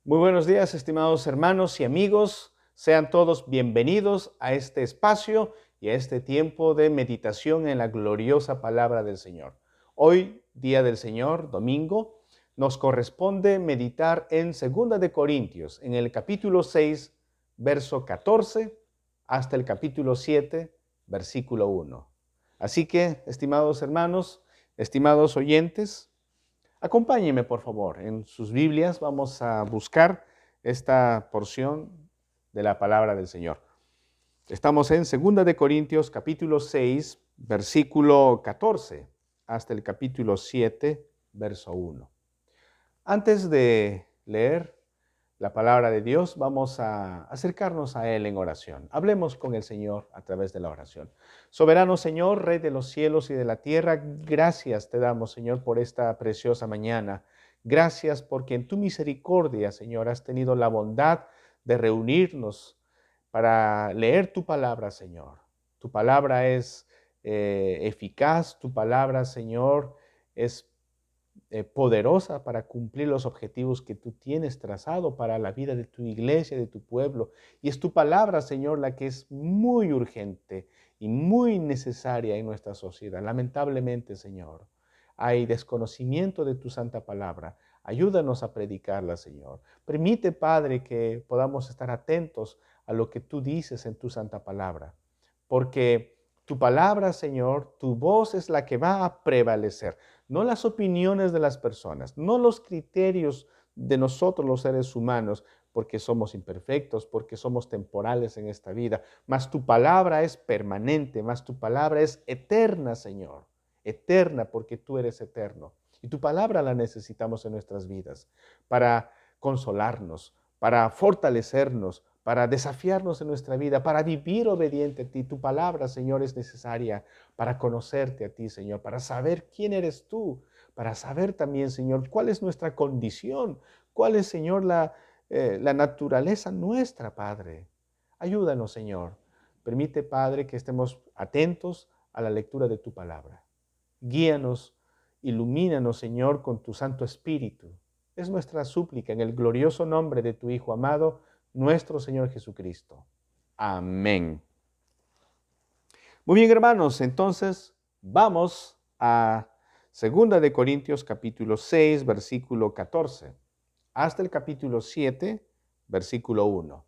Muy buenos días, estimados hermanos y amigos. Sean todos bienvenidos a este espacio y a este tiempo de meditación en la gloriosa palabra del Señor. Hoy, Día del Señor, domingo, nos corresponde meditar en 2 de Corintios, en el capítulo 6, verso 14, hasta el capítulo 7, versículo 1. Así que, estimados hermanos, estimados oyentes, acompáñenme, por favor, en sus Biblias. Vamos a buscar esta porción de la palabra del Señor. Estamos en 2 de Corintios, capítulo 6, versículo 14, hasta el capítulo 7, verso 1. Antes de leer la palabra de Dios, vamos a acercarnos a Él en oración. Hablemos con el Señor a través de la oración. Soberano Señor, Rey de los cielos y de la tierra, gracias te damos, Señor, por esta preciosa mañana. Gracias porque en tu misericordia, Señor, has tenido la bondad de reunirnos para leer tu palabra, Señor. Tu palabra es eficaz, tu palabra, Señor, es poderosa para cumplir los objetivos que tú tienes trazado para la vida de tu iglesia, de tu pueblo. Y es tu palabra, Señor, la que es muy urgente y muy necesaria en nuestra sociedad. Lamentablemente, Señor, hay desconocimiento de tu santa palabra. Ayúdanos a predicarla, Señor. Permite, Padre, que podamos estar atentos a lo que tú dices en tu santa palabra, porque tu palabra, Señor, tu voz es la que va a prevalecer, no las opiniones de las personas, no los criterios de nosotros los seres humanos, porque somos imperfectos, porque somos temporales en esta vida, mas tu palabra es permanente, mas tu palabra es eterna, Señor, eterna porque tú eres eterno. Y tu palabra la necesitamos en nuestras vidas para consolarnos, para fortalecernos, para desafiarnos en nuestra vida, para vivir obediente a ti. Tu palabra, Señor, es necesaria para conocerte a ti, Señor, para saber quién eres tú, para saber también, Señor, cuál es nuestra condición, cuál es, Señor, la naturaleza nuestra, Padre. Ayúdanos, Señor. Permite, Padre, que estemos atentos a la lectura de tu palabra. Guíanos, ilumínanos, Señor, con tu Santo Espíritu. Es nuestra súplica en el glorioso nombre de tu Hijo amado, nuestro Señor Jesucristo. Amén. Muy bien, hermanos, entonces vamos a 2 de Corintios capítulo 6, versículo 14, hasta el capítulo 7, versículo 1.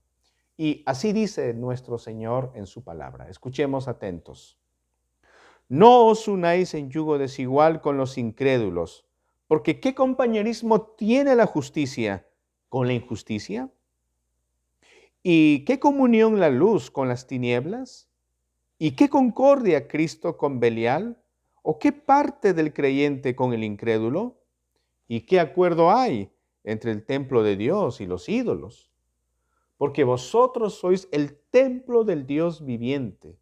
Y así dice nuestro Señor en su palabra. Escuchemos atentos. No os unáis en yugo desigual con los incrédulos, porque ¿qué compañerismo tiene la justicia con la injusticia? ¿Y qué comunión la luz con las tinieblas? ¿Y qué concordia Cristo con Belial? ¿O qué parte del creyente con el incrédulo? ¿Y qué acuerdo hay entre el templo de Dios y los ídolos? Porque vosotros sois el templo del Dios viviente.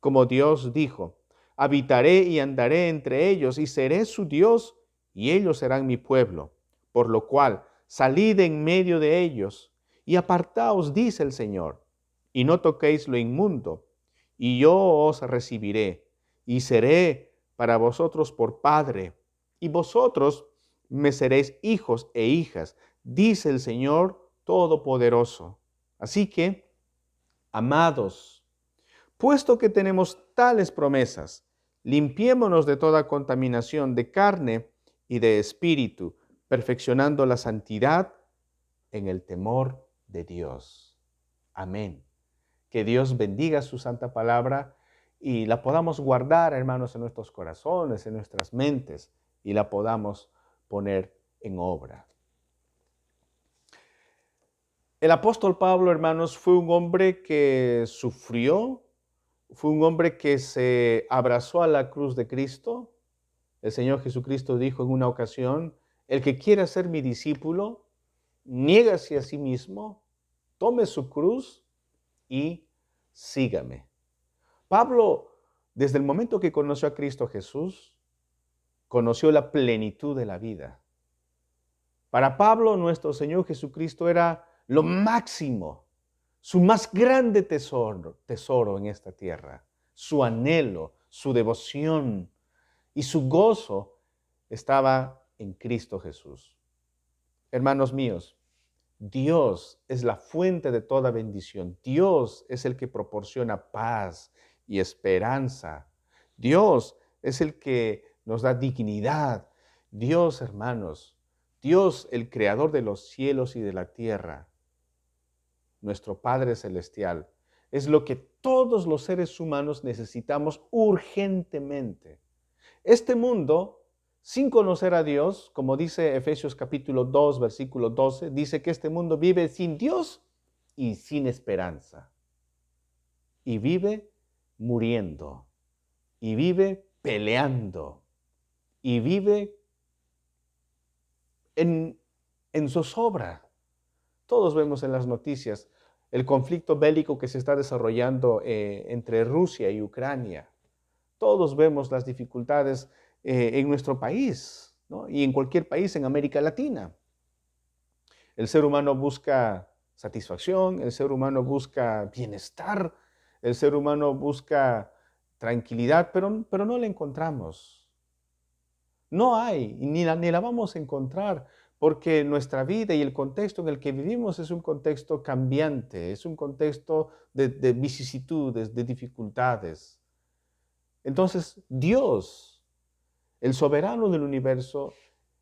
Como Dios dijo, habitaré y andaré entre ellos y seré su Dios y ellos serán mi pueblo. Por lo cual, salid en medio de ellos y apartaos, dice el Señor, y no toquéis lo inmundo, y yo os recibiré y seré para vosotros por Padre, y vosotros me seréis hijos e hijas, dice el Señor Todopoderoso. Así que, amados, puesto que tenemos tales promesas, limpiémonos de toda contaminación de carne y de espíritu, perfeccionando la santidad en el temor de Dios. Amén. Que Dios bendiga su santa palabra y la podamos guardar, hermanos, en nuestros corazones, en nuestras mentes, y la podamos poner en obra. El apóstol Pablo, hermanos, fue un hombre que sufrió, fue un hombre que se abrazó a la cruz de Cristo. El Señor Jesucristo dijo en una ocasión, el que quiera ser mi discípulo, niégase a sí mismo, tome su cruz y sígame. Pablo, desde el momento que conoció a Cristo Jesús, conoció la plenitud de la vida. Para Pablo, nuestro Señor Jesucristo era lo máximo, su más grande tesoro en esta tierra, su anhelo, su devoción y su gozo estaba en Cristo Jesús. Hermanos míos, Dios es la fuente de toda bendición. Dios es el que proporciona paz y esperanza. Dios es el que nos da dignidad. Dios, hermanos, Dios, el creador de los cielos y de la tierra, nuestro Padre Celestial, es lo que todos los seres humanos necesitamos urgentemente. Este mundo, sin conocer a Dios, como dice Efesios capítulo 2, versículo 12, dice que este mundo vive sin Dios y sin esperanza. Y vive muriendo, y vive peleando, y vive en zozobra. Todos vemos en las noticias el conflicto bélico que se está desarrollando entre Rusia y Ucrania. Todos vemos las dificultades en nuestro país, ¿no? Y en cualquier país en América Latina. El ser humano busca satisfacción, el ser humano busca bienestar, el ser humano busca tranquilidad, pero no la encontramos. No hay, ni la vamos a encontrar, porque nuestra vida y el contexto en el que vivimos es un contexto cambiante, es un contexto de vicisitudes, de dificultades. Entonces, Dios, el soberano del universo,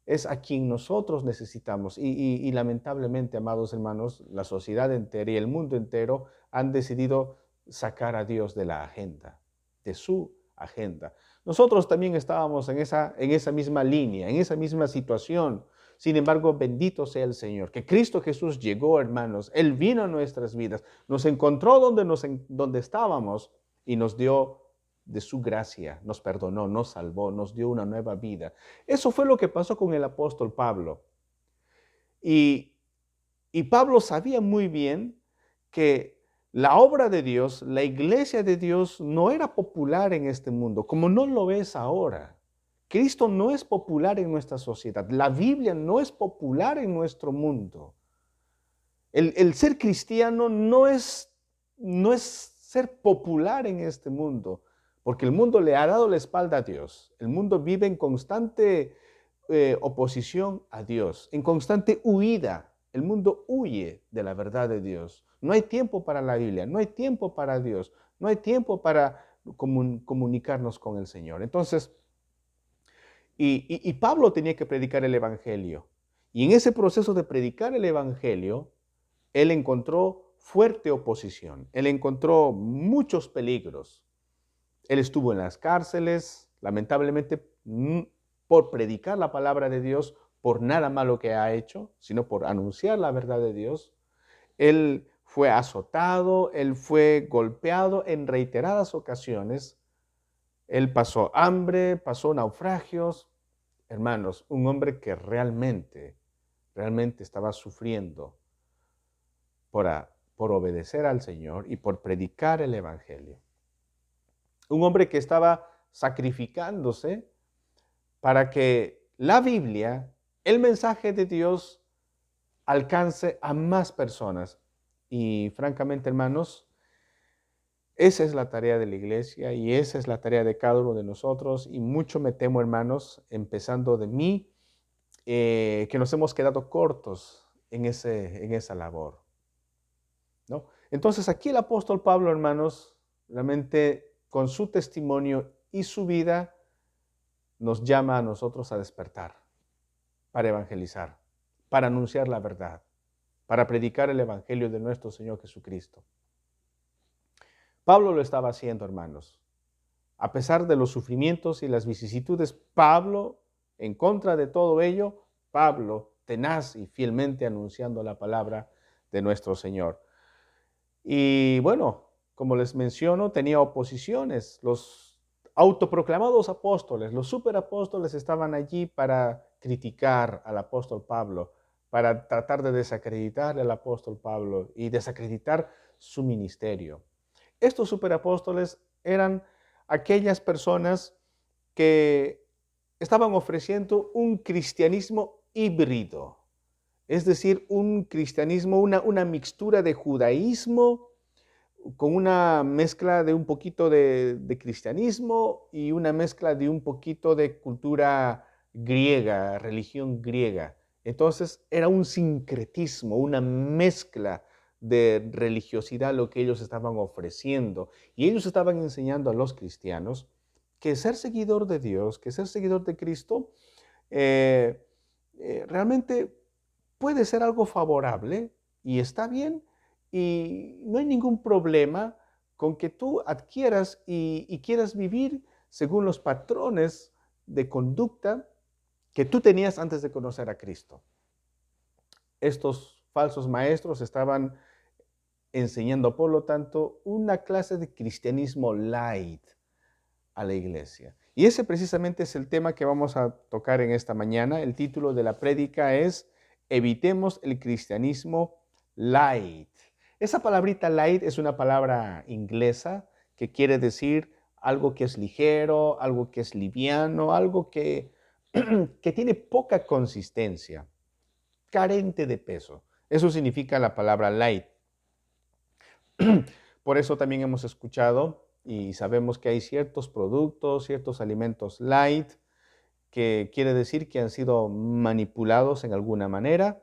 es a quien nosotros necesitamos. Y lamentablemente, amados hermanos, la sociedad entera y el mundo entero han decidido sacar a Dios de la agenda, de su agenda. Nosotros también estábamos en esa misma línea, en esa misma situación. Sin embargo, bendito sea el Señor, que Cristo Jesús llegó, hermanos. Él vino a nuestras vidas, nos encontró donde estábamos y nos dio de su gracia, nos perdonó, nos salvó, nos dio una nueva vida. Eso fue lo que pasó con el apóstol Pablo. Y, y Pablo sabía muy bien que la obra de Dios, la iglesia de Dios, no era popular en este mundo, como no lo es ahora. Cristo no es popular en nuestra sociedad. La Biblia no es popular en nuestro mundo. El ser cristiano no es ser popular en este mundo, porque el mundo le ha dado la espalda a Dios. El mundo vive en constante oposición a Dios, en constante huida. El mundo huye de la verdad de Dios. No hay tiempo para la Biblia, no hay tiempo para Dios, no hay tiempo para comunicarnos con el Señor. Entonces, y Pablo tenía que predicar el Evangelio. Y en ese proceso de predicar el Evangelio, él encontró fuerte oposición, él encontró muchos peligros. Él estuvo en las cárceles, lamentablemente, por predicar la palabra de Dios, por nada malo que ha hecho, sino por anunciar la verdad de Dios. Él fue azotado, él fue golpeado en reiteradas ocasiones. Él pasó hambre, pasó naufragios. Hermanos, un hombre que realmente estaba sufriendo por obedecer al Señor y por predicar el Evangelio. Un hombre que estaba sacrificándose para que la Biblia, el mensaje de Dios, alcance a más personas. Y francamente, hermanos, esa es la tarea de la iglesia y esa es la tarea de cada uno de nosotros. Y mucho me temo, hermanos, empezando de mí, que nos hemos quedado cortos en esa labor, ¿no? Entonces aquí el apóstol Pablo, hermanos, realmente con su testimonio y su vida nos llama a nosotros a despertar, para evangelizar, para anunciar la verdad, para predicar el evangelio de nuestro Señor Jesucristo. Pablo lo estaba haciendo, hermanos. A pesar de los sufrimientos y las vicisitudes, Pablo, en contra de todo ello, Pablo, tenaz y fielmente anunciando la palabra de nuestro Señor. Y bueno, como les menciono, tenía oposiciones. Los autoproclamados apóstoles, los superapóstoles estaban allí para criticar al apóstol Pablo, para tratar de desacreditar al apóstol Pablo y desacreditar su ministerio. Estos superapóstoles eran aquellas personas que estaban ofreciendo un cristianismo híbrido, es decir, un cristianismo, una mixtura de judaísmo con una mezcla de un poquito de cristianismo y una mezcla de un poquito de cultura griega, religión griega. Entonces era un sincretismo, una mezcla de religiosidad lo que ellos estaban ofreciendo. Y ellos estaban enseñando a los cristianos que ser seguidor de Dios, que ser seguidor de Cristo, eh, realmente puede ser algo favorable y está bien y no hay ningún problema con que tú adquieras y quieras vivir según los patrones de conducta que tú tenías antes de conocer a Cristo. Estos falsos maestros estaban enseñando, por lo tanto, una clase de cristianismo light a la iglesia. Y ese precisamente es el tema que vamos a tocar en esta mañana. El título de la prédica es Evitemos el cristianismo light. Esa palabrita light es una palabra inglesa que quiere decir algo que es ligero, algo que es liviano, algo que, que tiene poca consistencia, carente de peso. Eso significa la palabra light. Por eso también hemos escuchado y sabemos que hay ciertos productos, ciertos alimentos light, que quiere decir que han sido manipulados en alguna manera,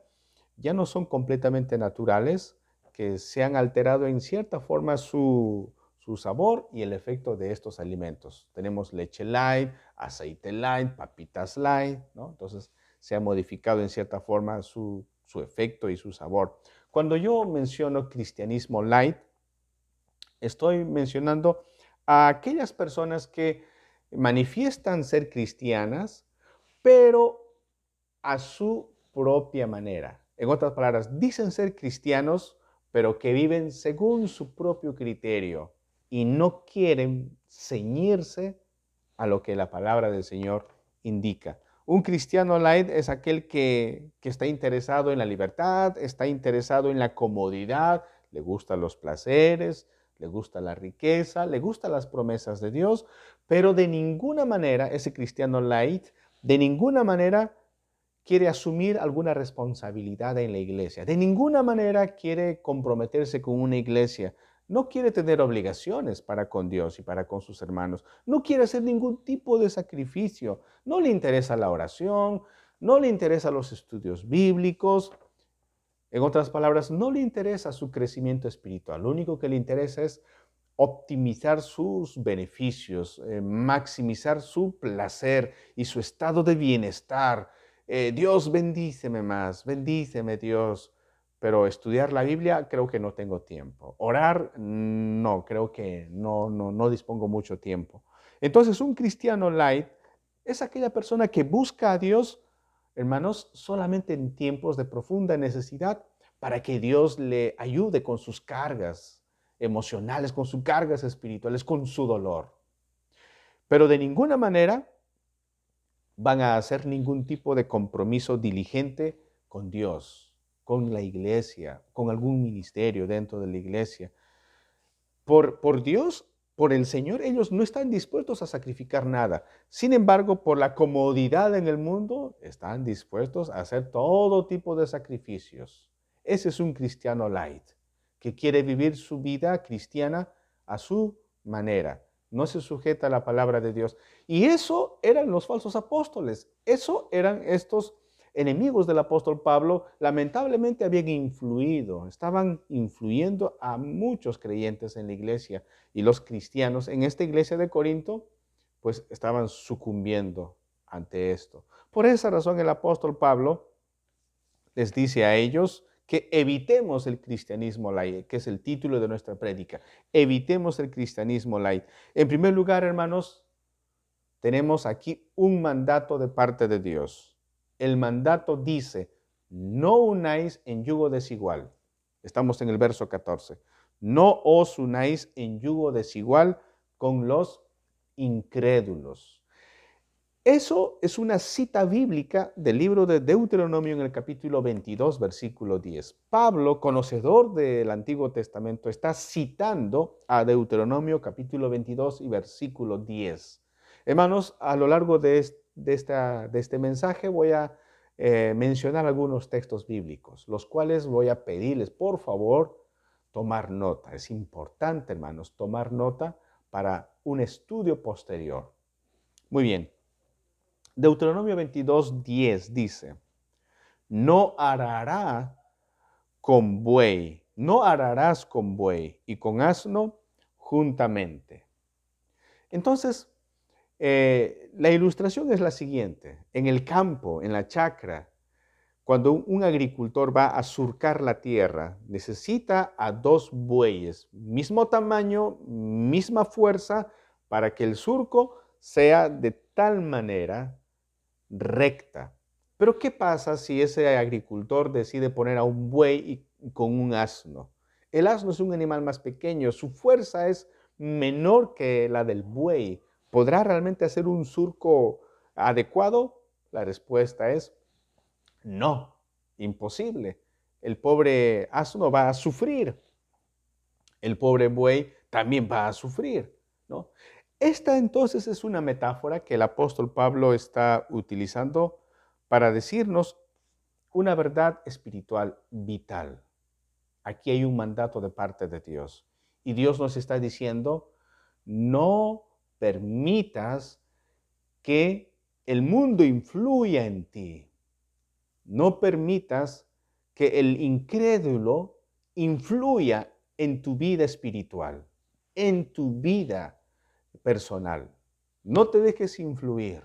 ya no son completamente naturales, que se han alterado en cierta forma su sabor y el efecto de estos alimentos. Tenemos leche light, aceite light, papitas light, ¿no? Entonces se ha modificado en cierta forma su efecto y su sabor. Cuando yo menciono cristianismo light, estoy mencionando a aquellas personas que manifiestan ser cristianas, pero a su propia manera. En otras palabras, dicen ser cristianos, pero que viven según su propio criterio y no quieren ceñirse a lo que la palabra del Señor indica. Un cristiano light es aquel que está interesado en la libertad, está interesado en la comodidad, le gustan los placeres, le gusta la riqueza, le gustan las promesas de Dios, pero de ninguna manera ese cristiano light, de ninguna manera quiere asumir alguna responsabilidad en la iglesia. De ninguna manera quiere comprometerse con una iglesia. No quiere tener obligaciones para con Dios y para con sus hermanos. No quiere hacer ningún tipo de sacrificio. No le interesa la oración, no le interesan los estudios bíblicos. En otras palabras, no le interesa su crecimiento espiritual. Lo único que le interesa es optimizar sus beneficios, maximizar su placer y su estado de bienestar. Dios, bendíceme más, bendíceme Dios. Pero estudiar la Biblia creo que no tengo tiempo. Orar, no, creo que no dispongo mucho tiempo. Entonces, un cristiano light es aquella persona que busca a Dios, hermanos, solamente en tiempos de profunda necesidad para que Dios le ayude con sus cargas emocionales, con sus cargas espirituales, con su dolor. Pero de ninguna manera van a hacer ningún tipo de compromiso diligente con Dios, con la iglesia, con algún ministerio dentro de la iglesia. Por Dios, por el Señor, ellos no están dispuestos a sacrificar nada. Sin embargo, por la comodidad en el mundo, están dispuestos a hacer todo tipo de sacrificios. Ese es un cristiano light, que quiere vivir su vida cristiana a su manera. No se sujeta a la palabra de Dios. Y eso eran los falsos apóstoles. Eso eran estos enemigos del apóstol Pablo, lamentablemente habían influido, estaban influyendo a muchos creyentes en la iglesia, y los cristianos en esta iglesia de Corinto pues estaban sucumbiendo ante esto. Por esa razón el apóstol Pablo les dice a ellos que evitemos el cristianismo light, que es el título de nuestra prédica. Evitemos el cristianismo light. En primer lugar, hermanos, tenemos aquí un mandato de parte de Dios. El mandato dice, no unáis en yugo desigual. Estamos en el verso 14. No os unáis en yugo desigual con los incrédulos. Eso es una cita bíblica del libro de Deuteronomio en el capítulo 22, versículo 10. Pablo, conocedor del Antiguo Testamento, está citando a Deuteronomio capítulo 22 y versículo 10. Hermanos, a lo largo de este mensaje voy a mencionar algunos textos bíblicos, los cuales voy a pedirles, por favor, tomar nota. Es importante, hermanos, tomar nota para un estudio posterior. Muy bien. Deuteronomio 22:10 dice, no arará con buey, no ararás con buey y con asno juntamente. Entonces, la ilustración es la siguiente. En el campo, en la chacra, cuando un agricultor va a surcar la tierra, necesita a dos bueyes, mismo tamaño, misma fuerza, para que el surco sea de tal manera recta. Pero ¿qué pasa si ese agricultor decide poner a un buey con un asno? El asno es un animal más pequeño, su fuerza es menor que la del buey. ¿Podrá realmente hacer un surco adecuado? La respuesta es no, imposible. El pobre asno va a sufrir, el pobre buey también va a sufrir, ¿no? Esta entonces es una metáfora que el apóstol Pablo está utilizando para decirnos una verdad espiritual vital. Aquí hay un mandato de parte de Dios y Dios nos está diciendo, no permitas que el mundo influya en ti. No permitas que el incrédulo influya en tu vida espiritual, en tu vida personal. No te dejes influir.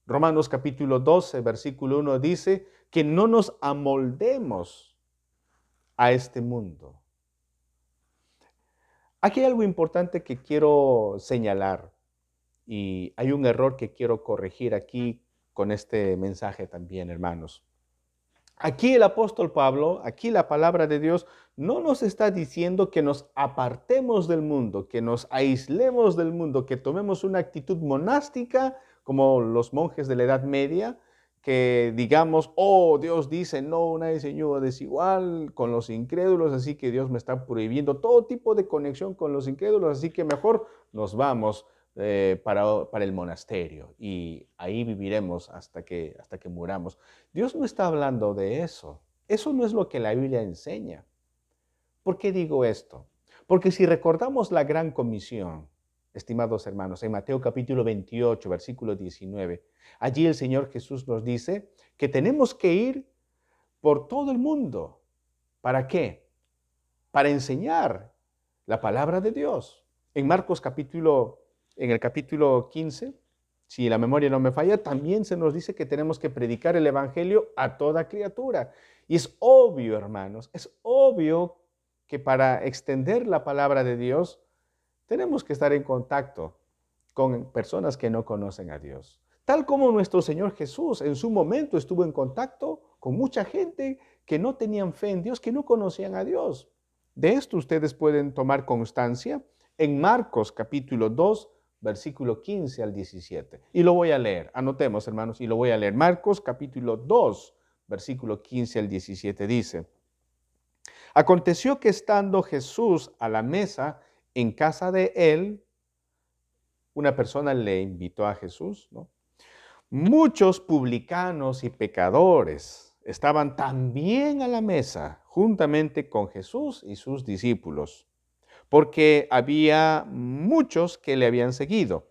Romanos capítulo 12, versículo 1 dice que no nos amoldemos a este mundo. Aquí hay algo importante que quiero señalar y hay un error que quiero corregir aquí con este mensaje también, hermanos. Aquí el apóstol Pablo, aquí la palabra de Dios no nos está diciendo que nos apartemos del mundo, que nos aislemos del mundo, que tomemos una actitud monástica como los monjes de la Edad Media, que digamos, oh, Dios dice, no, nadie se lleva desigual con los incrédulos, así que Dios me está prohibiendo todo tipo de conexión con los incrédulos, así que mejor nos vamos para el monasterio y ahí viviremos hasta que muramos. Dios no está hablando de eso. Eso no es lo que la Biblia enseña. ¿Por qué digo esto? Porque si recordamos la gran comisión, estimados hermanos, en Mateo capítulo 28, versículo 19, allí el Señor Jesús nos dice que tenemos que ir por todo el mundo. ¿Para qué? Para enseñar la palabra de Dios. En Marcos en el capítulo 15, si la memoria no me falla, también se nos dice que tenemos que predicar el evangelio a toda criatura. Y es obvio, hermanos, es obvio que para extender la palabra de Dios tenemos que estar en contacto con personas que no conocen a Dios. Tal como nuestro Señor Jesús en su momento estuvo en contacto con mucha gente que no tenían fe en Dios, que no conocían a Dios. De esto ustedes pueden tomar constancia en Marcos capítulo 2, versículo 15 al 17. Y lo voy a leer. Anotemos, hermanos, y lo voy a leer. Marcos capítulo 2, versículo 15 al 17 dice: Aconteció que estando Jesús a la mesa en casa de él, una persona le invitó a Jesús, ¿no? Muchos publicanos y pecadores estaban también a la mesa juntamente con Jesús y sus discípulos, porque había muchos que le habían seguido.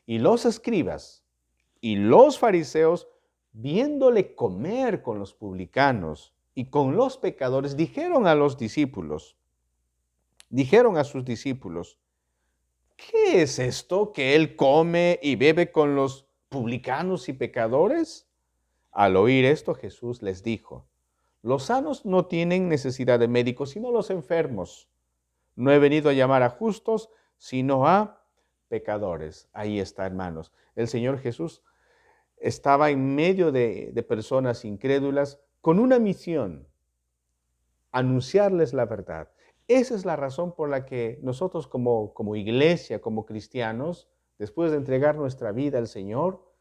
Y los escribas y los fariseos, viéndole comer con los publicanos y con los pecadores, dijeron a sus discípulos, ¿qué es esto que él come y bebe con los publicanos y pecadores? Al oír esto, Jesús les dijo, los sanos no tienen necesidad de médicos, sino los enfermos. No he venido a llamar a justos, sino a pecadores. Ahí está, hermanos. El Señor Jesús estaba en medio de personas incrédulas con una misión, anunciarles la verdad. Esa es la razón por la que nosotros como iglesia, como cristianos, después de entregar nuestra vida al Señor,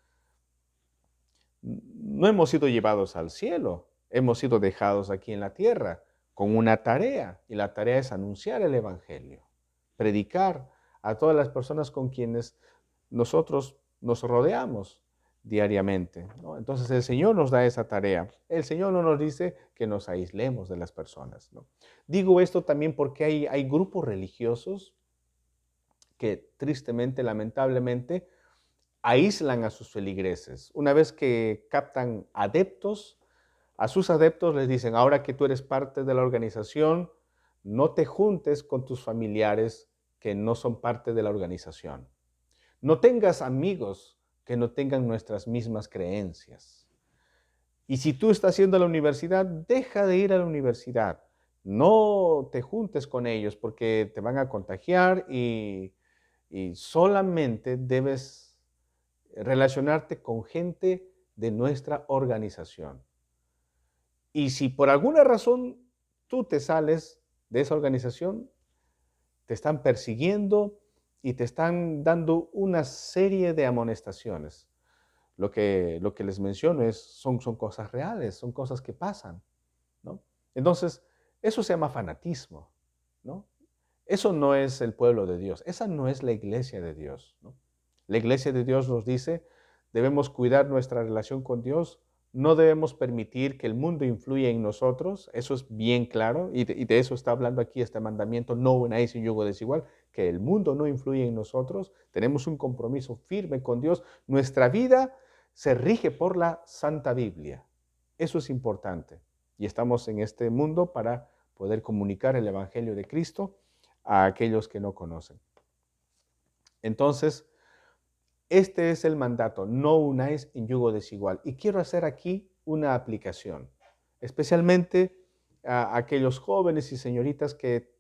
no hemos sido llevados al cielo, hemos sido dejados aquí en la tierra con una tarea, y la tarea es anunciar el Evangelio, predicar a todas las personas con quienes nosotros nos rodeamos diariamente, ¿no? Entonces el Señor nos da esa tarea. El Señor no nos dice que nos aislemos de las personas, ¿no? Digo esto también porque hay grupos religiosos que tristemente, lamentablemente, aíslan a sus feligreses. Una vez que captan adeptos, a sus adeptos les dicen, ahora que tú eres parte de la organización, no te juntes con tus familiares que no son parte de la organización. No tengas amigos que no tengan nuestras mismas creencias. Y si tú estás yendo a la universidad, deja de ir a la universidad. No te juntes con ellos porque te van a contagiar y solamente debes relacionarte con gente de nuestra organización. Y si por alguna razón tú te sales de esa organización, te están persiguiendo y te están dando una serie de amonestaciones. Lo que les menciono son cosas reales, son cosas que pasan, ¿no? Entonces, eso se llama fanatismo, ¿no? Eso no es el pueblo de Dios, esa no es la iglesia de Dios, ¿no? La iglesia de Dios nos dice, debemos cuidar nuestra relación con Dios, no debemos permitir que el mundo influya en nosotros, eso es bien claro, y de eso está hablando aquí este mandamiento, no unáis en yugo desigual, que el mundo no influya en nosotros, tenemos un compromiso firme con Dios, nuestra vida se rige por la Santa Biblia, eso es importante, y estamos en este mundo para poder comunicar el Evangelio de Cristo a aquellos que no conocen. Entonces, este es el mandato, no unáis en yugo desigual. Y quiero hacer aquí una aplicación, especialmente a aquellos jóvenes y señoritas que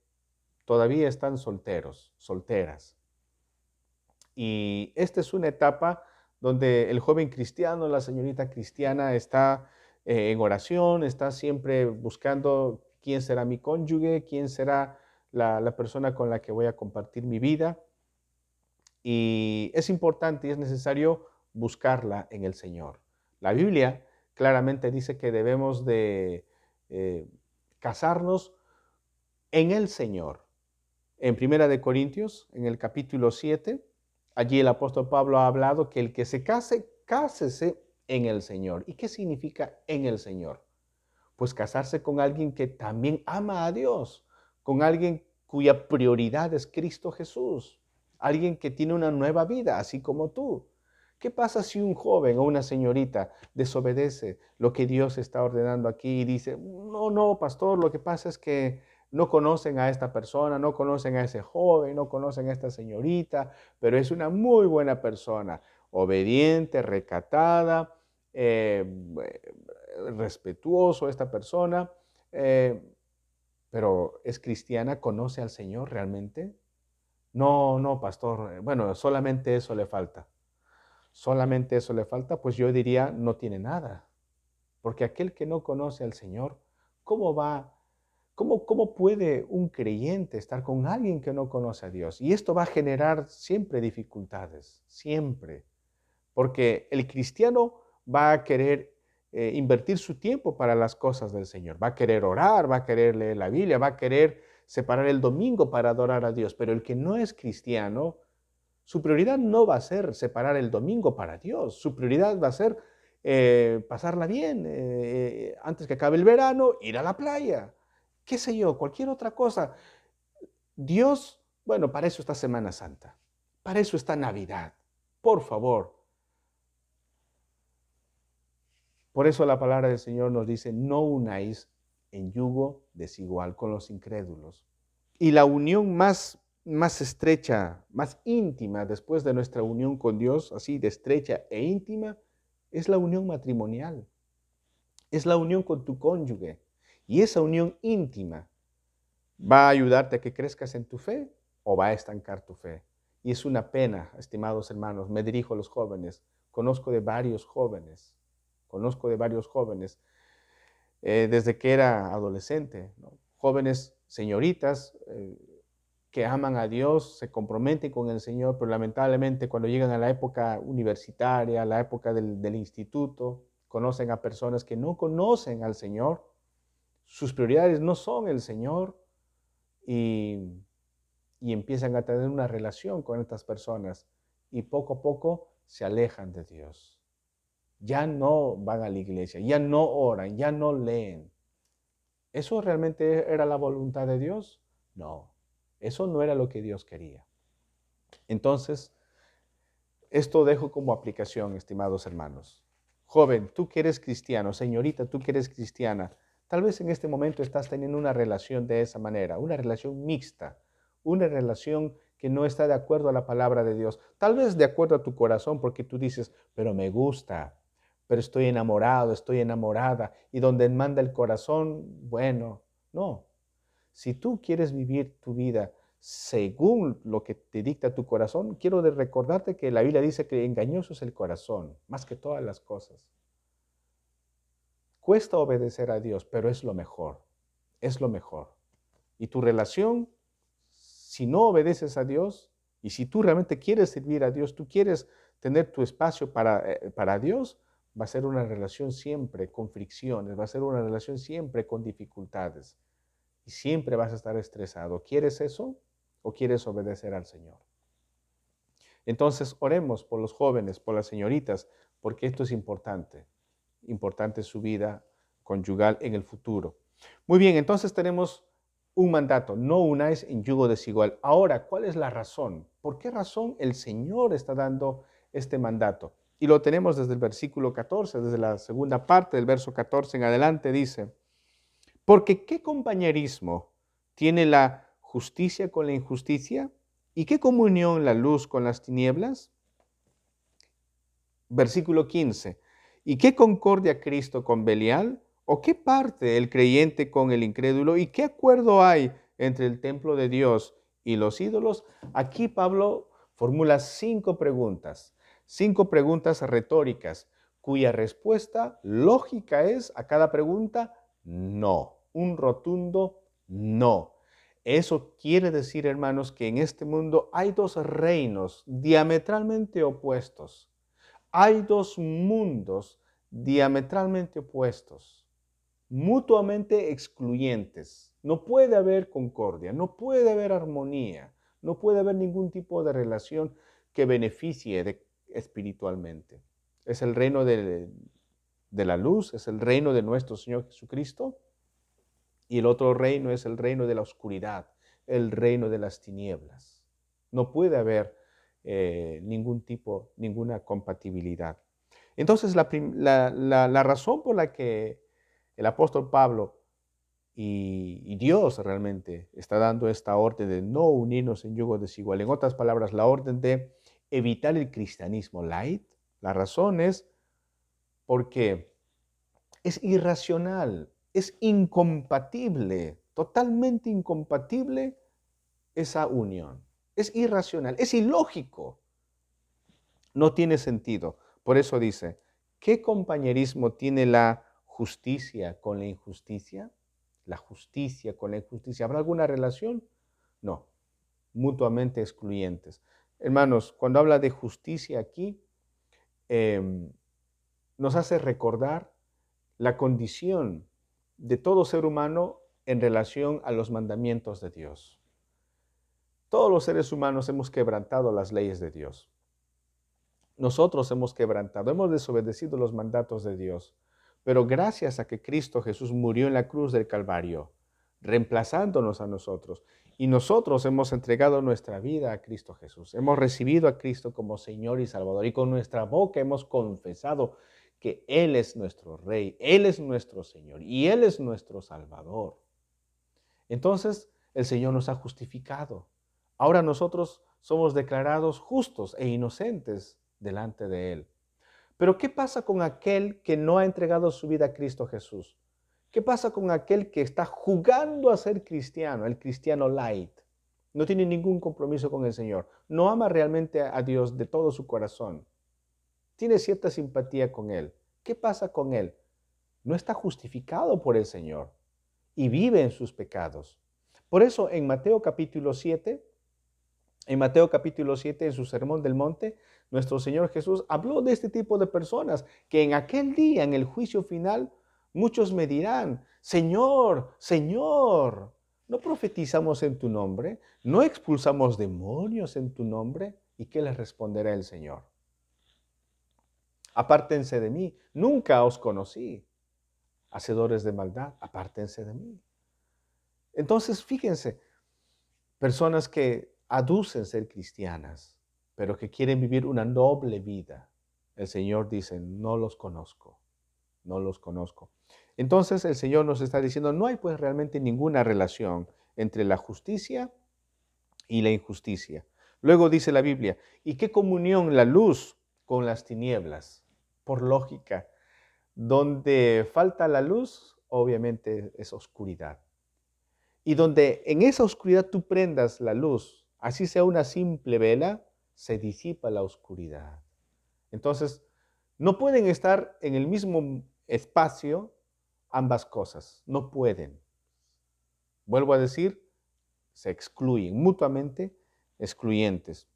todavía están solteros, solteras. Y esta es una etapa donde el joven cristiano, la señorita cristiana está en oración, está siempre buscando quién será mi cónyuge, quién será la persona con la que voy a compartir mi vida. Y es importante y es necesario buscarla en el Señor. La Biblia claramente dice que debemos de eh, casarnos en el Señor. En Primera de Corintios, en el capítulo 7, allí el apóstol Pablo ha hablado que el que se case, cásese en el Señor. ¿Y qué significa en el Señor? Pues casarse con alguien que también ama a Dios, con alguien cuya prioridad es Cristo Jesús, alguien que tiene una nueva vida, así como tú. ¿Qué pasa si un joven o una señorita desobedece lo que Dios está ordenando aquí y dice, no, no, pastor, lo que pasa es que no conocen a esta persona, no conocen a ese joven, no conocen a esta señorita, pero es una muy buena persona, obediente, recatada, eh, respetuoso esta persona, eh, pero ¿es cristiana? ¿Conoce al Señor realmente? No, no, pastor. Bueno, solamente eso le falta. Solamente eso le falta, pues yo diría no tiene nada. Porque aquel que no conoce al Señor, ¿cómo va? ¿Cómo puede un creyente estar con alguien que no conoce a Dios? Y esto va a generar siempre dificultades, siempre. Porque el cristiano va a querer invertir su tiempo para las cosas del Señor. Va a querer orar, va a querer leer la Biblia, va a querer separar el domingo para adorar a Dios. Pero el que no es cristiano, su prioridad no va a ser separar el domingo para Dios. Su prioridad va a ser pasarla bien. Antes que acabe el verano, ir a la playa. Qué sé yo, cualquier otra cosa. Dios, bueno, para eso está Semana Santa. Para eso está Navidad. Por favor. Por eso la palabra del Señor nos dice, no unáis en yugo desigual con los incrédulos. Y la unión más estrecha, más íntima después de nuestra unión con Dios, así de estrecha e íntima, es la unión matrimonial. Es la unión con tu cónyuge. Y esa unión íntima va a ayudarte a que crezcas en tu fe o va a estancar tu fe. Y es una pena, estimados hermanos, me dirijo a los jóvenes, conozco de varios jóvenes desde que era adolescente, ¿no? Jóvenes señoritas que aman a Dios, se comprometen con el Señor, pero lamentablemente cuando llegan a la época universitaria, a la época del instituto, conocen a personas que no conocen al Señor, sus prioridades no son el Señor y, y empiezan a tener una relación con estas personas y poco a poco se alejan de Dios. Ya no van a la iglesia, ya no oran, ya no leen. ¿Eso realmente era la voluntad de Dios? No, eso no era lo que Dios quería. Entonces, Esto dejo como aplicación, estimados hermanos. Joven, tú que eres cristiano, señorita, tú que eres cristiana, tal vez en este momento estás teniendo una relación de esa manera, una relación mixta, una relación que no está de acuerdo a la palabra de Dios. Tal vez de acuerdo a tu corazón, porque tú dices, pero me gusta, pero estoy enamorado, estoy enamorada, y donde manda el corazón, bueno, no. Si tú quieres vivir tu vida según lo que te dicta tu corazón, quiero recordarte que la Biblia dice que engañoso es el corazón, más que todas las cosas. Cuesta obedecer a Dios, pero es lo mejor, es lo mejor. Y tu relación, si no obedeces a Dios, y si tú realmente quieres servir a Dios, tú quieres tener tu espacio para Dios, va a ser una relación siempre con fricciones, va a ser una relación siempre con dificultades. Y siempre vas a estar estresado. ¿Quieres eso o quieres obedecer al Señor? Entonces, oremos por los jóvenes, por las señoritas, porque esto es importante. Importante su vida conyugal en el futuro. Muy bien, entonces tenemos un mandato, no unáis en yugo desigual. Ahora, ¿cuál es la razón? ¿Por qué razón el Señor está dando este mandato? Y lo tenemos desde el versículo 14, desde la segunda parte del verso 14 en adelante, dice, porque ¿qué compañerismo tiene la justicia con la injusticia? ¿Y qué comunión la luz con las tinieblas? Versículo 15. ¿Y qué concordia Cristo con Belial? ¿O qué parte el creyente con el incrédulo? ¿Y qué acuerdo hay entre el templo de Dios y los ídolos? Aquí Pablo formula cinco preguntas retóricas, cuya respuesta lógica es a cada pregunta no, un rotundo no. Eso quiere decir, hermanos, que en este mundo hay dos reinos diametralmente opuestos. Hay dos mundos diametralmente opuestos, mutuamente excluyentes. No puede haber concordia, no puede haber armonía, no puede haber ningún tipo de relación que beneficie espiritualmente. Es el reino de la luz, es el reino de nuestro Señor Jesucristo, y el otro reino es el reino de la oscuridad, el reino de las tinieblas. No puede haber ninguna compatibilidad. Entonces, la razón por la que el apóstol Pablo y Dios realmente está dando esta orden de no unirnos en yugo desigual, en otras palabras, la orden de evitar el cristianismo light, la razón es porque es irracional, es incompatible, totalmente incompatible esa unión. Es irracional, es ilógico, no tiene sentido. Por eso dice, ¿qué compañerismo tiene la justicia con la injusticia? La justicia con la injusticia. ¿Habrá alguna relación? No, mutuamente excluyentes. Hermanos, cuando habla de justicia aquí, nos hace recordar la condición de todo ser humano en relación a los mandamientos de Dios. Todos los seres humanos hemos quebrantado las leyes de Dios. Nosotros hemos quebrantado, hemos desobedecido los mandatos de Dios. Pero gracias a que Cristo Jesús murió en la cruz del Calvario, reemplazándonos a nosotros, y nosotros hemos entregado nuestra vida a Cristo Jesús. Hemos recibido a Cristo como Señor y Salvador, y con nuestra boca hemos confesado que Él es nuestro Rey, Él es nuestro Señor, y Él es nuestro Salvador. Entonces, el Señor nos ha justificado. Ahora nosotros somos declarados justos e inocentes delante de Él. Pero ¿qué pasa con aquel que no ha entregado su vida a Cristo Jesús? ¿Qué pasa con aquel que está jugando a ser cristiano, el cristiano light? No tiene ningún compromiso con el Señor. No ama realmente a Dios de todo su corazón. Tiene cierta simpatía con Él. ¿Qué pasa con él? No está justificado por el Señor y vive en sus pecados. Por eso en Mateo capítulo 7, en su Sermón del Monte, nuestro Señor Jesús habló de este tipo de personas que en aquel día, en el juicio final, muchos me dirán, Señor, Señor, ¿no profetizamos en tu nombre? ¿No expulsamos demonios en tu nombre? ¿Y qué les responderá el Señor? Apártense de mí, nunca os conocí. Hacedores de maldad, apártense de mí. Entonces, fíjense, personas que aducen ser cristianas, pero que quieren vivir una noble vida. El Señor dice, no los conozco, no los conozco. Entonces el Señor nos está diciendo, no hay pues realmente ninguna relación entre la justicia y la injusticia. Luego dice la Biblia, ¿y qué comunión la luz con las tinieblas? Por lógica, donde falta la luz, obviamente es oscuridad. Y donde en esa oscuridad tú prendas la luz, así sea una simple vela, se disipa la oscuridad. Entonces, no pueden estar en el mismo espacio ambas cosas, no pueden. Vuelvo a decir, se excluyen mutuamente, excluyentes.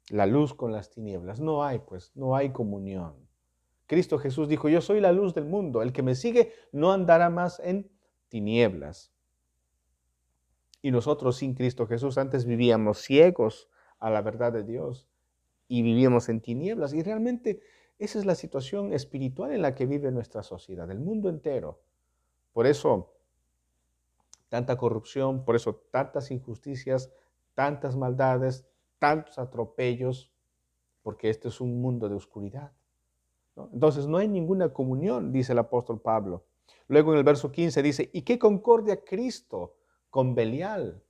La luz con las tinieblas. No hay, pues, no hay comunión. Cristo Jesús dijo, yo soy la luz del mundo. El que me sigue no andará más en tinieblas. Y nosotros sin Cristo Jesús antes vivíamos ciegos a la verdad de Dios y vivíamos en tinieblas. Y realmente esa es la situación espiritual en la que vive nuestra sociedad, el mundo entero. Por eso tanta corrupción, por eso tantas injusticias, tantas maldades, tantos atropellos, porque este es un mundo de oscuridad, ¿no? Entonces no hay ninguna comunión, dice el apóstol Pablo. Luego en el verso 15 dice, ¿y qué concordia Cristo con Belial?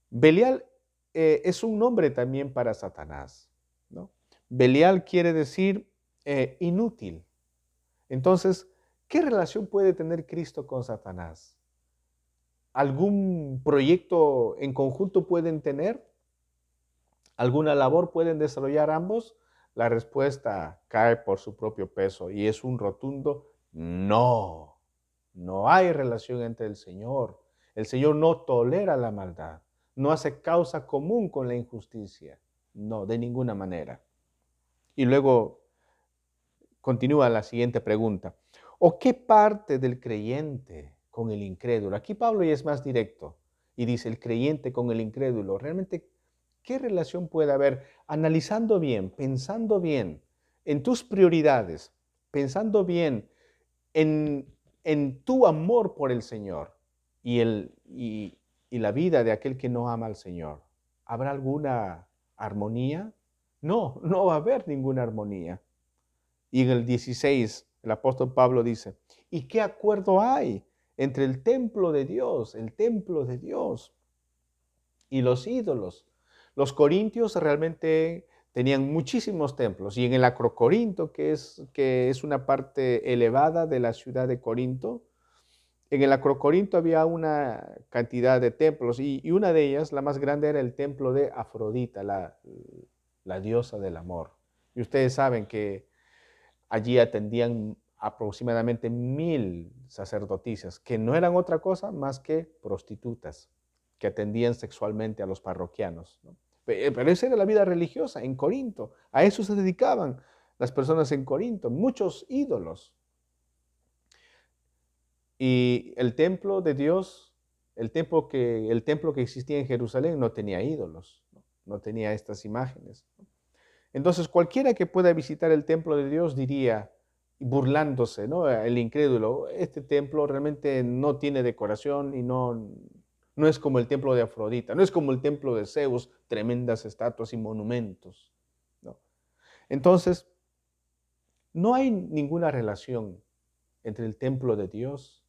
Belial es un nombre también para Satanás, ¿no? Belial quiere decir inútil. Entonces, ¿qué relación puede tener Cristo con Satanás? ¿Algún proyecto en conjunto pueden tener? ¿Alguna labor pueden desarrollar ambos? La respuesta cae por su propio peso y es un rotundo no. No hay relación entre el Señor. El Señor no tolera la maldad, no hace causa común con la injusticia. No, de ninguna manera. Y luego continúa la siguiente pregunta. ¿O qué parte del creyente con el incrédulo? Aquí Pablo ya es más directo y dice el creyente con el incrédulo. Realmente, ¿qué relación puede haber? Analizando bien, pensando bien en tus prioridades, pensando bien en tu amor por el Señor y la vida de aquel que no ama al Señor. ¿Habrá alguna armonía? No, no va a haber ninguna armonía. Y en el 16, el apóstol Pablo dice, ¿y qué acuerdo hay entre el templo de Dios y los ídolos? Los corintios realmente tenían muchísimos templos y en el Acrocorinto, que es una parte elevada de la ciudad de Corinto, en el Acrocorinto había una cantidad de templos y una de ellas, la más grande, era el templo de Afrodita, la diosa del amor. Y ustedes saben que allí atendían aproximadamente 1000 sacerdotisas, que no eran otra cosa más que prostitutas, que atendían sexualmente a los parroquianos, ¿no? Pero esa era la vida religiosa en Corinto. A eso se dedicaban las personas en Corinto, muchos ídolos. Y el templo de Dios, el templo que existía en Jerusalén no tenía ídolos, no tenía estas imágenes. Entonces cualquiera que pueda visitar el templo de Dios diría, burlándose, ¿no? El incrédulo, este templo realmente no tiene decoración y no es como el templo de Afrodita, no es como el templo de Zeus, tremendas estatuas y monumentos, ¿no? Entonces, no hay ninguna relación entre el templo de Dios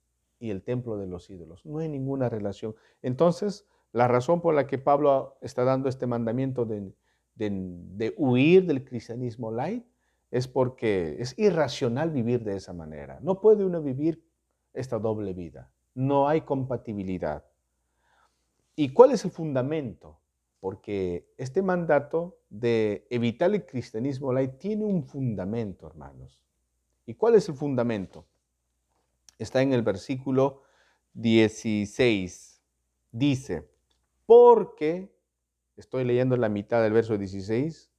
y el templo de los ídolos. No hay ninguna relación. Entonces, la razón por la que Pablo está dando este mandamiento de huir del cristianismo light es porque es irracional vivir de esa manera. No puede uno vivir esta doble vida. No hay compatibilidad. ¿Y cuál es el fundamento? Porque este mandato de evitar el cristianismo light tiene un fundamento, hermanos. ¿Y cuál es el fundamento? Está en el versículo 16. Dice, porque, estoy leyendo la mitad del verso 16,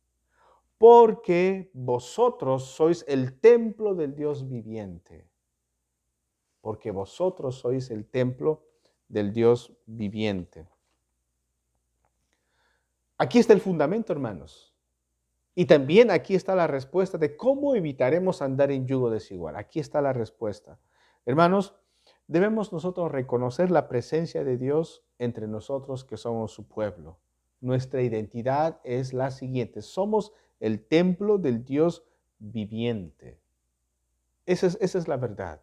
porque vosotros sois el templo del Dios viviente. Porque vosotros sois el templo del Dios viviente. Aquí está el fundamento, hermanos. Y también aquí está la respuesta de cómo evitaremos andar en yugo desigual. Aquí está la respuesta. Hermanos, debemos nosotros reconocer la presencia de Dios entre nosotros que somos su pueblo. Nuestra identidad es la siguiente: somos el templo del Dios viviente. Esa es la verdad.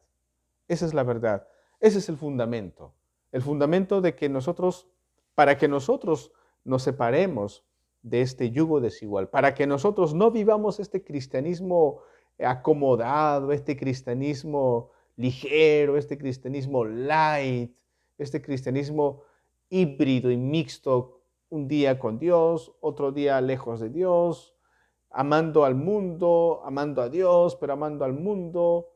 Esa es la verdad. Ese es el fundamento. El fundamento de que nosotros, para que nosotros nos separemos de este yugo desigual, para que nosotros no vivamos este cristianismo acomodado, este cristianismo ligero, este cristianismo light, este cristianismo híbrido y mixto, un día con Dios, otro día lejos de Dios, amando al mundo, amando a Dios, pero amando al mundo.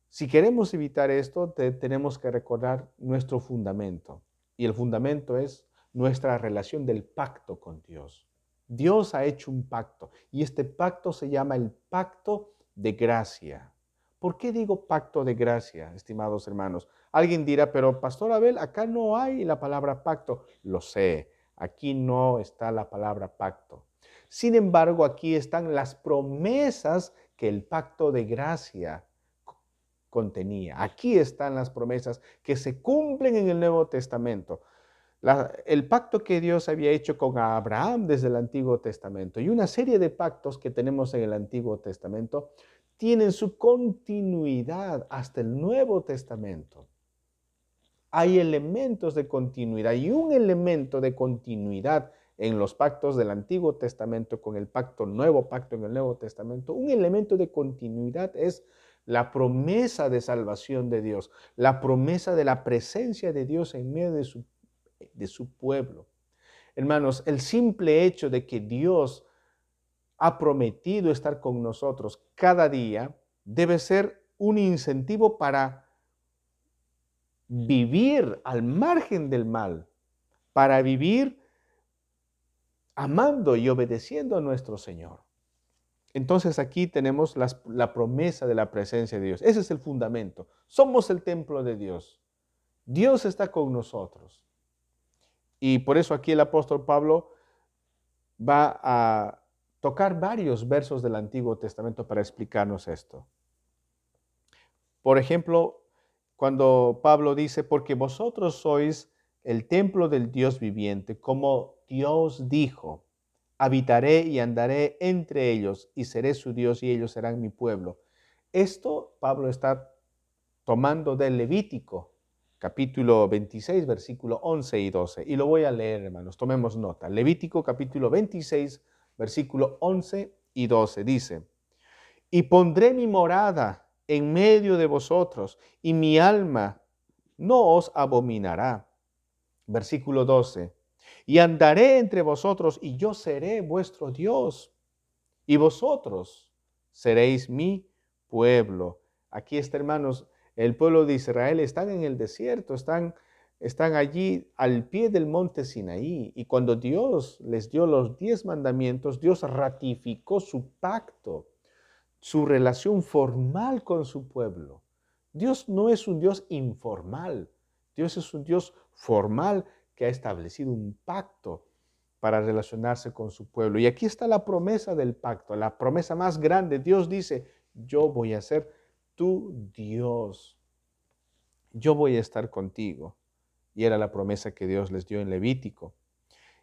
Si queremos evitar esto, tenemos que recordar nuestro fundamento. Y el fundamento es nuestra relación del pacto con Dios. Dios ha hecho un pacto y este pacto se llama el pacto de gracia. ¿Por qué digo pacto de gracia, estimados hermanos? Alguien dirá, pero Pastor Abel, acá no hay la palabra pacto. Lo sé, aquí no está la palabra pacto. Sin embargo, aquí están las promesas que el pacto de gracia contenía. Aquí están las promesas que se cumplen en el Nuevo Testamento. El pacto que Dios había hecho con Abraham desde el Antiguo Testamento y una serie de pactos que tenemos en el Antiguo Testamento tienen su continuidad hasta el Nuevo Testamento. Hay elementos de continuidad y un elemento de continuidad en los pactos del Antiguo Testamento con el nuevo pacto en el Nuevo Testamento. Un elemento de continuidad es la promesa de salvación de Dios, la promesa de la presencia de Dios en medio de su pueblo. Hermanos, el simple hecho de que Dios ha prometido estar con nosotros cada día debe ser un incentivo para vivir al margen del mal, para vivir amando y obedeciendo a nuestro Señor. Entonces aquí tenemos la promesa de la presencia de Dios. Ese es el fundamento. Somos el templo de Dios. Dios está con nosotros. Y por eso aquí el apóstol Pablo va a tocar varios versos del Antiguo Testamento para explicarnos esto. Por ejemplo, cuando Pablo dice, porque vosotros sois el templo del Dios viviente, como Dios dijo, habitaré y andaré entre ellos y seré su Dios y ellos serán mi pueblo. Esto Pablo está tomando del Levítico, capítulo 26, versículo 11 y 12. Y lo voy a leer, hermanos, tomemos nota. Levítico capítulo 26, versículo 11 y 12 dice, y pondré mi morada en medio de vosotros, y mi alma no os abominará. Versículo 12. Y andaré entre vosotros, y yo seré vuestro Dios, y vosotros seréis mi pueblo. Aquí está, hermanos, el pueblo de Israel están en el desierto, están allí al pie del monte Sinaí. Y cuando Dios les dio los 10 mandamientos, Dios ratificó su pacto, su relación formal con su pueblo. Dios no es un Dios informal. Dios es un Dios formal que ha establecido un pacto para relacionarse con su pueblo. Y aquí está la promesa del pacto, la promesa más grande. Dios dice, yo voy a ser tu Dios. Yo voy a estar contigo. Y era la promesa que Dios les dio en Levítico.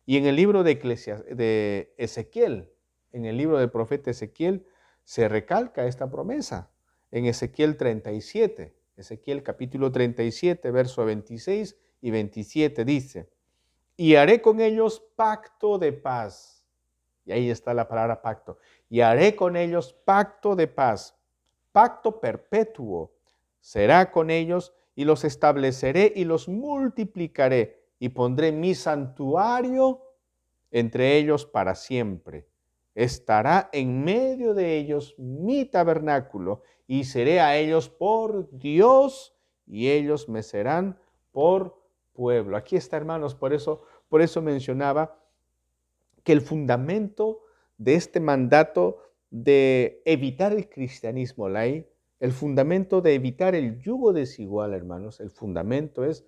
Y en el libro de Ezequiel, en el libro del profeta Ezequiel, se recalca esta promesa. En Ezequiel 37, Ezequiel capítulo 37, verso 26 y 27 dice, y haré con ellos pacto de paz. Y ahí está la palabra pacto. Y haré con ellos pacto de paz, pacto perpetuo. Será con ellos y los estableceré y los multiplicaré y pondré mi santuario entre ellos para siempre. Estará en medio de ellos mi tabernáculo y seré a ellos por Dios y ellos me serán por pueblo. Aquí está, hermanos, por eso mencionaba que el fundamento de este mandato de evitar el cristianismo light, el fundamento de evitar el yugo desigual, hermanos, el fundamento es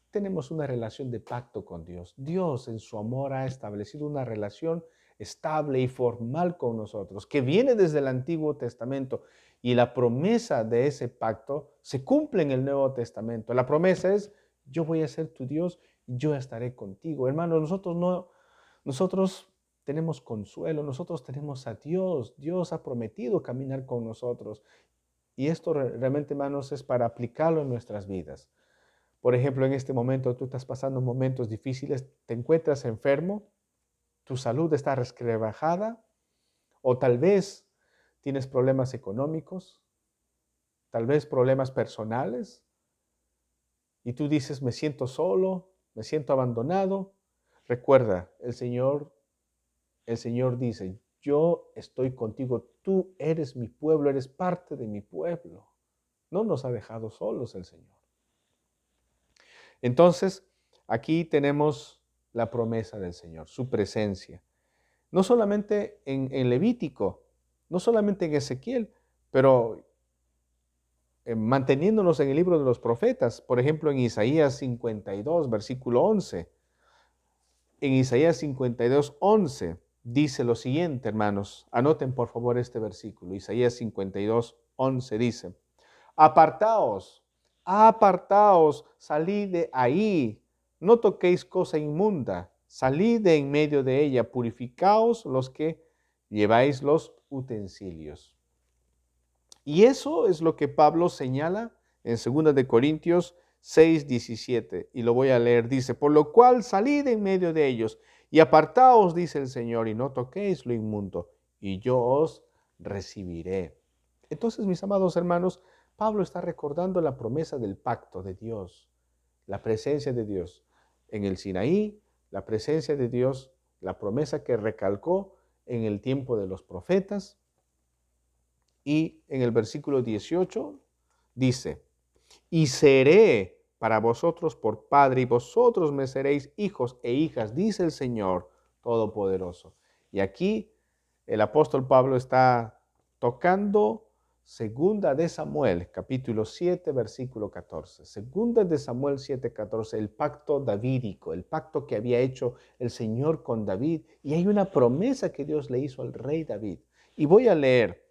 tenemos una relación de pacto con Dios. Dios en su amor ha establecido una relación estable y formal con nosotros, que viene desde el Antiguo Testamento. Y la promesa de ese pacto se cumple en el Nuevo Testamento. La promesa es, yo voy a ser tu Dios y yo estaré contigo. Hermanos, nosotros Nosotros tenemos consuelo, nosotros tenemos a Dios. Dios ha prometido caminar con nosotros. Y esto realmente, hermanos, es para aplicarlo en nuestras vidas. Por ejemplo, en este momento tú estás pasando momentos difíciles, te encuentras enfermo, tu salud está resquebrajada, o tal vez tienes problemas económicos, tal vez problemas personales, y tú dices, me siento solo, me siento abandonado. Recuerda, el Señor dice, yo estoy contigo, tú eres mi pueblo, eres parte de mi pueblo. No nos ha dejado solos el Señor. Entonces, aquí tenemos la promesa del Señor, su presencia. No solamente en Levítico, no solamente en Ezequiel, pero manteniéndonos en el libro de los profetas, por ejemplo, en Isaías 52, versículo 11. En Isaías 52, 11 dice lo siguiente, hermanos. Anoten por favor este versículo. Isaías 52, 11 dice, apartaos, apartaos, salid de ahí, no toquéis cosa inmunda, salid de en medio de ella, purificaos los que lleváis los utensilios. Y eso es lo que Pablo señala en 2 de Corintios 6, 17. Y lo voy a leer. Dice, por lo cual salid en medio de ellos y apartaos, dice el Señor, y no toquéis lo inmundo, y yo os recibiré. Entonces, mis amados hermanos, Pablo está recordando la promesa del pacto de Dios, la presencia de Dios en el Sinaí, la presencia de Dios, la promesa que recalcó en el tiempo de los profetas. Y en el versículo 18 dice, y seré para vosotros por padre, y vosotros me seréis hijos e hijas, dice el Señor Todopoderoso. Y aquí el apóstol Pablo está tocando Segunda de Samuel, capítulo 7, versículo 14. Segunda de Samuel 7, 14, el pacto davídico, el pacto que había hecho el Señor con David. Y hay una promesa que Dios le hizo al rey David. Y voy a leer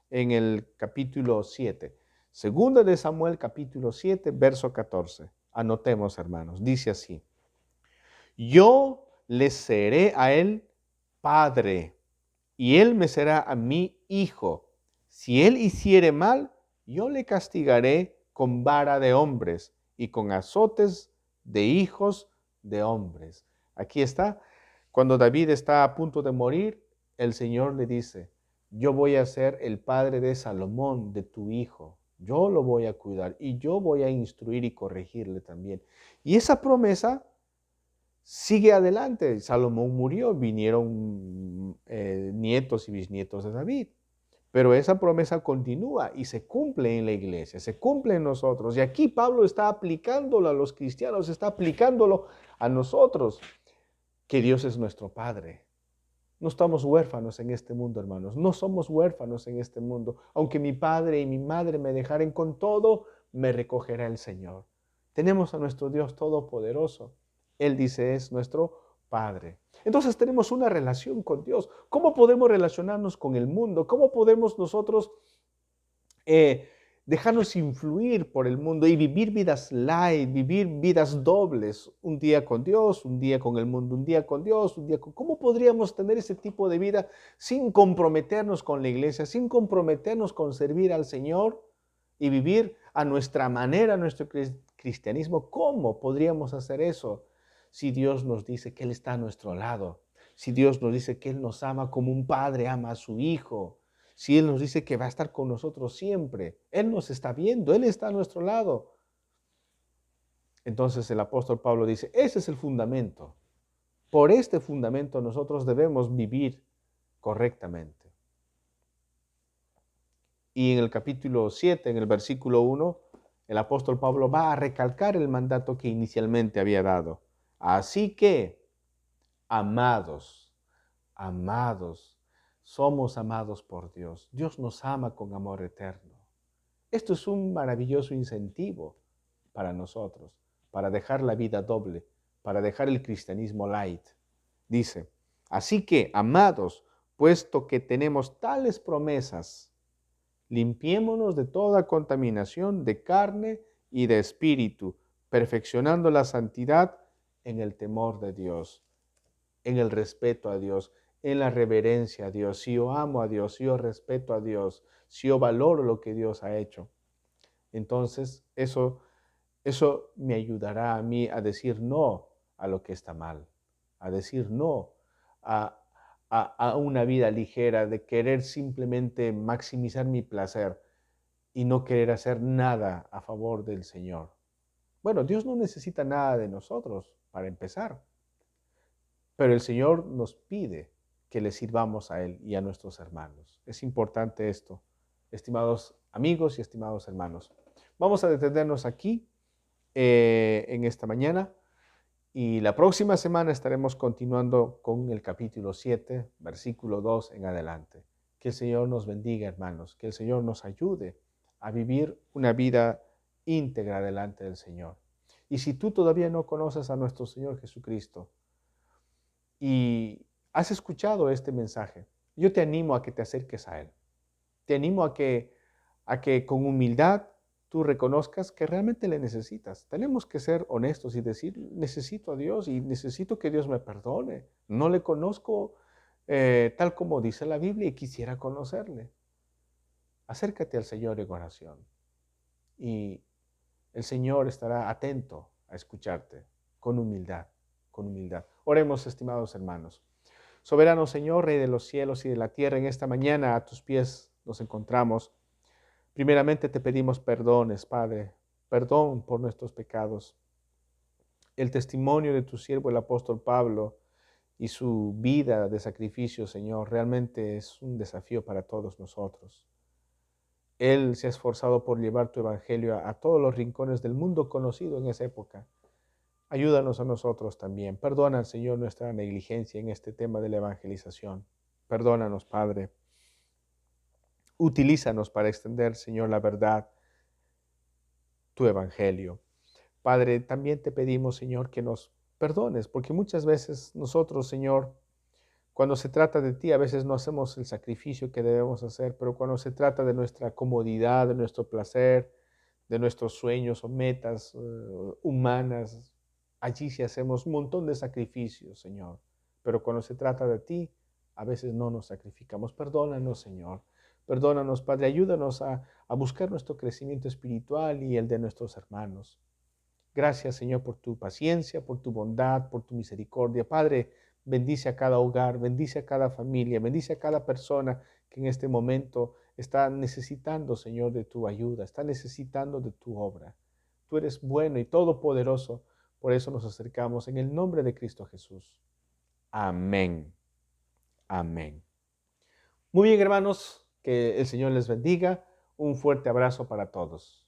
en el capítulo 7. Segunda de Samuel, capítulo 7, verso 14. Anotemos, hermanos. Dice así, yo le seré a él padre, y él me será a mí hijo. Si él hiciere mal, yo le castigaré con vara de hombres y con azotes de hijos de hombres. Aquí está. Cuando David está a punto de morir, el Señor le dice, yo voy a ser el padre de Salomón, de tu hijo. Yo lo voy a cuidar y yo voy a instruir y corregirle también. Y esa promesa sigue adelante. Salomón murió, vinieron nietos y bisnietos de David. Pero esa promesa continúa y se cumple en la iglesia, se cumple en nosotros. Y aquí Pablo está aplicándolo a los cristianos, está aplicándolo a nosotros, que Dios es nuestro Padre. No estamos huérfanos en este mundo, hermanos. No somos huérfanos en este mundo. Aunque mi padre y mi madre me dejaren con todo, me recogerá el Señor. Tenemos a nuestro Dios Todopoderoso. Él dice, es nuestro Padre. Entonces tenemos una relación con Dios. ¿Cómo podemos relacionarnos con el mundo? ¿Cómo podemos nosotros dejarnos influir por el mundo y vivir vidas light, vivir vidas dobles, un día con Dios, un día con el mundo, un día con Dios, un día con... ¿Cómo podríamos tener ese tipo de vida sin comprometernos con la iglesia, sin comprometernos con servir al Señor y vivir a nuestra manera nuestro cristianismo? ¿Cómo podríamos hacer eso si Dios nos dice que Él está a nuestro lado? Si Dios nos dice que Él nos ama como un padre ama a su hijo, si Él nos dice que va a estar con nosotros siempre, Él nos está viendo, Él está a nuestro lado. Entonces el apóstol Pablo dice, ese es el fundamento. Por este fundamento nosotros debemos vivir correctamente. Y en el capítulo 7, en el versículo 1, el apóstol Pablo va a recalcar el mandato que inicialmente había dado. Así que, amados, amados, somos amados por Dios. Dios nos ama con amor eterno. Esto es un maravilloso incentivo para nosotros, para dejar la vida doble, para dejar el cristianismo light. Dice, así que, amados, puesto que tenemos tales promesas, limpiémonos de toda contaminación de carne y de espíritu, perfeccionando la santidad en el temor de Dios. en el respeto a Dios, en la reverencia a Dios, si yo amo a Dios, si yo respeto a Dios, si yo valoro lo que Dios ha hecho, entonces eso me ayudará a mí a decir no a lo que está mal, a decir no a, a una vida ligera, de querer simplemente maximizar mi placer y no querer hacer nada a favor del Señor. Bueno, Dios no necesita nada de nosotros para empezar, pero el Señor nos pide que le sirvamos a Él y a nuestros hermanos. Es importante esto, estimados amigos y estimados hermanos. Vamos a detenernos aquí en esta mañana y la próxima semana estaremos continuando con el capítulo 7, versículo 2 en adelante. Que el Señor nos bendiga, hermanos, que el Señor nos ayude a vivir una vida íntegra delante del Señor. Y si tú todavía no conoces a nuestro Señor Jesucristo y has escuchado este mensaje, yo te animo a que te acerques a Él. Te animo a que con humildad tú reconozcas que realmente le necesitas. Tenemos que ser honestos y decir, necesito a Dios y necesito que Dios me perdone. No le conozco tal como dice la Biblia y quisiera conocerle. Acércate al Señor en oración y el Señor estará atento a escucharte con humildad, con humildad. Oremos, estimados hermanos. Soberano Señor, Rey de los cielos y de la tierra, en esta mañana a tus pies nos encontramos. Primeramente te pedimos perdones, Padre, perdón por nuestros pecados. El testimonio de tu siervo, el apóstol Pablo, y su vida de sacrificio, Señor, realmente es un desafío para todos nosotros. Él se ha esforzado por llevar tu evangelio a todos los rincones del mundo conocido en esa época. Ayúdanos a nosotros también. Perdona, Señor, nuestra negligencia en este tema de la evangelización. Perdónanos, Padre. Utilízanos para extender, Señor, la verdad, tu evangelio. Padre, también te pedimos, Señor, que nos perdones, porque muchas veces nosotros, Señor, cuando se trata de ti, a veces no hacemos el sacrificio que debemos hacer, pero cuando se trata de nuestra comodidad, de nuestro placer, de nuestros sueños o metas humanas, allí sí hacemos un montón de sacrificios, Señor. Pero cuando se trata de ti, a veces no nos sacrificamos. Perdónanos, Señor. Perdónanos, Padre. Ayúdanos a buscar nuestro crecimiento espiritual y el de nuestros hermanos. Gracias, Señor, por tu paciencia, por tu bondad, por tu misericordia. Padre, bendice a cada hogar, bendice a cada familia, bendice a cada persona que en este momento está necesitando, Señor, de tu ayuda, está necesitando de tu obra. Tú eres bueno y todopoderoso, por eso nos acercamos en el nombre de Cristo Jesús. Amén. Amén. Muy bien, hermanos, que el Señor les bendiga. Un fuerte abrazo para todos.